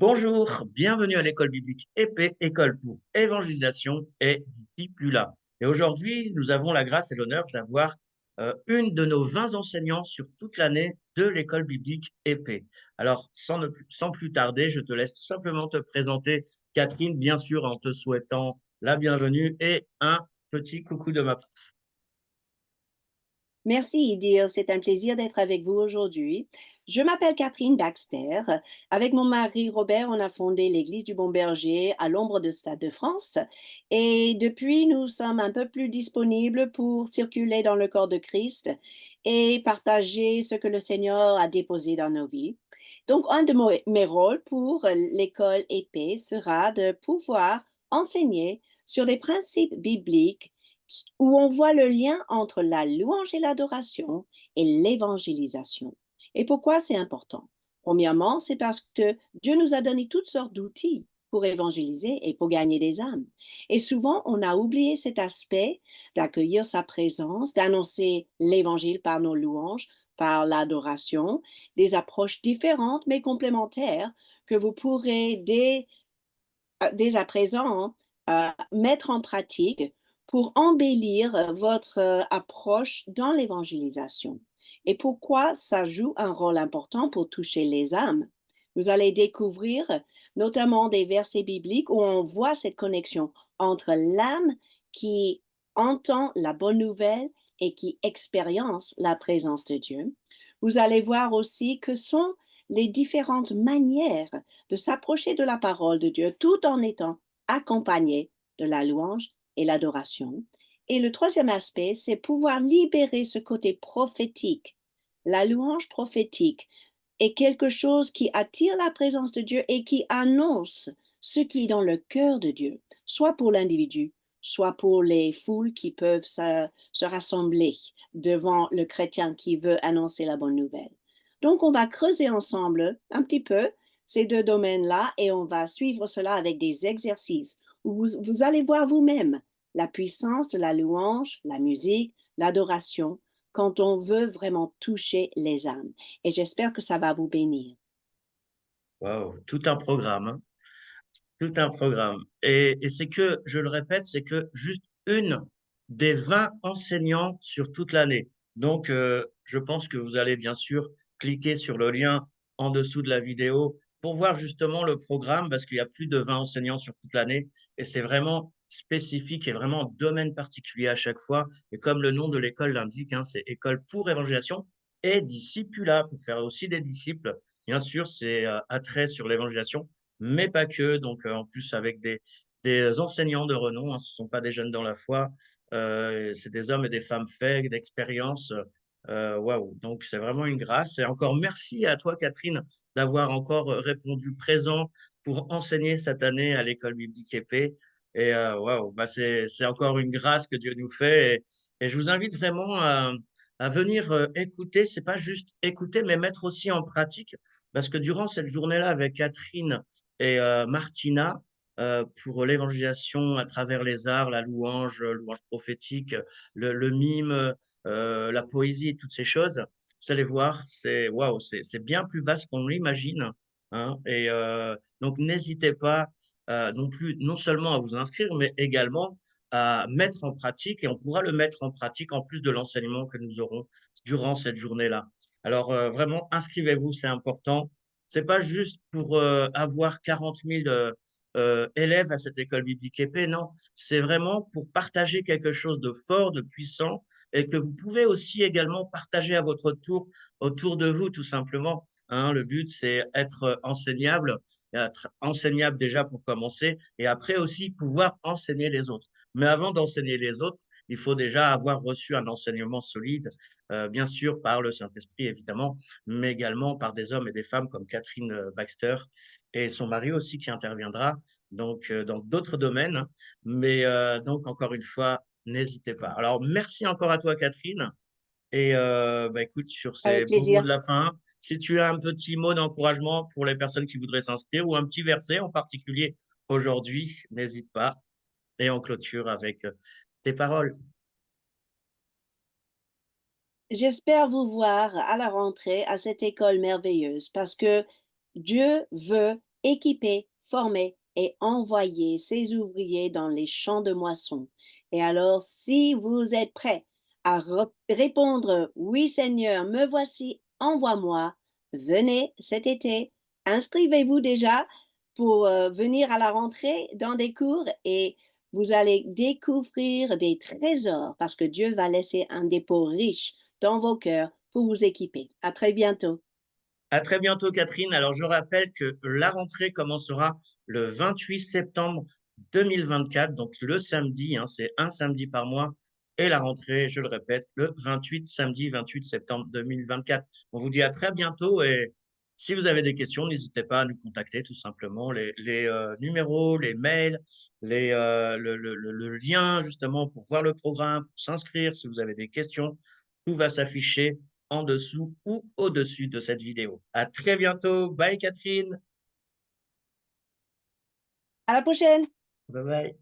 Bonjour, bienvenue à l'école biblique épée, école pour évangélisation et discipula. Et aujourd'hui, nous avons la grâce et l'honneur d'avoir une de nos 20 enseignants sur toute l'année de l'école biblique épée. Alors, sans plus tarder, je te laisse tout simplement te présenter, Catherine, bien sûr, en te souhaitant la bienvenue et un petit coucou de ma part. Merci, Idir. C'est un plaisir d'être avec vous aujourd'hui. Je m'appelle Catherine Baxter. Avec mon mari Robert, on a fondé l'Église du Bon Berger à l'ombre de Stade de France. Et depuis, nous sommes un peu plus disponibles pour circuler dans le corps de Christ et partager ce que le Seigneur a déposé dans nos vies. Donc, un de mes rôles pour l'école épée sera de pouvoir enseigner sur des principes bibliques où on voit le lien entre la louange et l'adoration et l'évangélisation. Et pourquoi c'est important? Premièrement, c'est parce que Dieu nous a donné toutes sortes d'outils pour évangéliser et pour gagner des âmes. Et souvent, on a oublié cet aspect d'accueillir sa présence, d'annoncer l'évangile par nos louanges, par l'adoration, des approches différentes mais complémentaires que vous pourrez dès à présent mettre en pratique pour embellir votre approche dans l'évangélisation. Et pourquoi ça joue un rôle important pour toucher les âmes? Vous allez découvrir notamment des versets bibliques où on voit cette connexion entre l'âme qui entend la bonne nouvelle et qui expérience la présence de Dieu. Vous allez voir aussi que sont les différentes manières de s'approcher de la parole de Dieu tout en étant accompagné de la louange et l'adoration. Et le troisième aspect, c'est pouvoir libérer ce côté prophétique. La louange prophétique est quelque chose qui attire la présence de Dieu et qui annonce ce qui est dans le cœur de Dieu, soit pour l'individu, soit pour les foules qui peuvent se rassembler devant le chrétien qui veut annoncer la bonne nouvelle. Donc, on va creuser ensemble un petit peu ces deux domaines-là et on va suivre cela avec des exercices où vous allez voir vous-même la puissance de la louange, la musique, l'adoration quand on veut vraiment toucher les âmes. Et j'espère que ça va vous bénir. Waouh, tout un programme, hein. Tout un programme. Et c'est que, je le répète, c'est que juste une des 20 enseignants sur toute l'année. Donc, je pense que vous allez bien sûr cliquer sur le lien en dessous de la vidéo pour voir justement le programme, parce qu'il y a plus de 20 enseignants sur toute l'année, et c'est vraiment spécifique et vraiment un domaine particulier à chaque fois. Et comme le nom de l'école l'indique, hein, c'est École pour évangélisation et discipula, pour faire aussi des disciples. Bien sûr, c'est attrait sur l'évangélisation, mais pas que. Donc, en plus, avec des enseignants de renom, hein, ce ne sont pas des jeunes dans la foi, c'est des hommes et des femmes faits d'expérience. Waouh! Donc, c'est vraiment une grâce. Et encore merci à toi, Catherine, d'avoir encore répondu présent pour enseigner cette année à l'école biblique épée. Et waouh, bah c'est encore une grâce que Dieu nous fait. Et je vous invite vraiment à venir écouter. C'est pas juste écouter, mais mettre aussi en pratique. Parce que durant cette journée-là avec Catherine et Martina, pour l'évangélisation à travers les arts, la louange, louange prophétique, le mime, la poésie et toutes ces choses, vous allez voir, c'est waouh, c'est bien plus vaste qu'on l'imagine, hein. Et donc n'hésitez pas non plus, non seulement à vous inscrire, mais également à mettre en pratique, et on pourra le mettre en pratique en plus de l'enseignement que nous aurons durant cette journée-là. Alors vraiment, inscrivez-vous, c'est important. C'est pas juste pour avoir 40 000 élèves à cette école biblique épée, non. C'est vraiment pour partager quelque chose de fort, de puissant, et que vous pouvez aussi également partager à votre tour, autour de vous, tout simplement, hein. Le but, c'est être enseignable, être enseignable déjà pour commencer, et après aussi pouvoir enseigner les autres. Mais avant d'enseigner les autres, il faut déjà avoir reçu un enseignement solide, bien sûr par le Saint-Esprit, évidemment, mais également par des hommes et des femmes comme Catherine Baxter et son mari aussi qui interviendra, donc dans d'autres domaines, hein. Mais donc, encore une fois, n'hésitez pas. Alors, merci encore à toi, Catherine. Et bah, écoute, sur ces Avec beaux mots plaisir. de la fin, si tu as un petit mot d'encouragement pour les personnes qui voudraient s'inscrire ou un petit verset en particulier aujourd'hui, n'hésite pas. Et on clôture avec tes paroles. J'espère vous voir à la rentrée à cette école merveilleuse parce que Dieu veut équiper, former et envoyer ses ouvriers dans les champs de moisson. Et alors, si vous êtes prêts à répondre oui Seigneur, me voici, envoie-moi, venez cet été, inscrivez-vous déjà pour venir à la rentrée dans des cours et vous allez découvrir des trésors parce que Dieu va laisser un dépôt riche dans vos cœurs pour vous équiper. À très bientôt. À très bientôt, Catherine. Alors, je rappelle que la rentrée commencera le 28 septembre 2024, donc le samedi, hein, c'est un samedi par mois. Et la rentrée, je le répète, le 28, samedi 28 septembre 2024. On vous dit à très bientôt et si vous avez des questions, n'hésitez pas à nous contacter tout simplement. Les numéros, les mails, le lien justement pour voir le programme, pour s'inscrire si vous avez des questions, tout va s'afficher en dessous ou au-dessus de cette vidéo. À très bientôt. Bye Catherine. À la prochaine! Bye bye.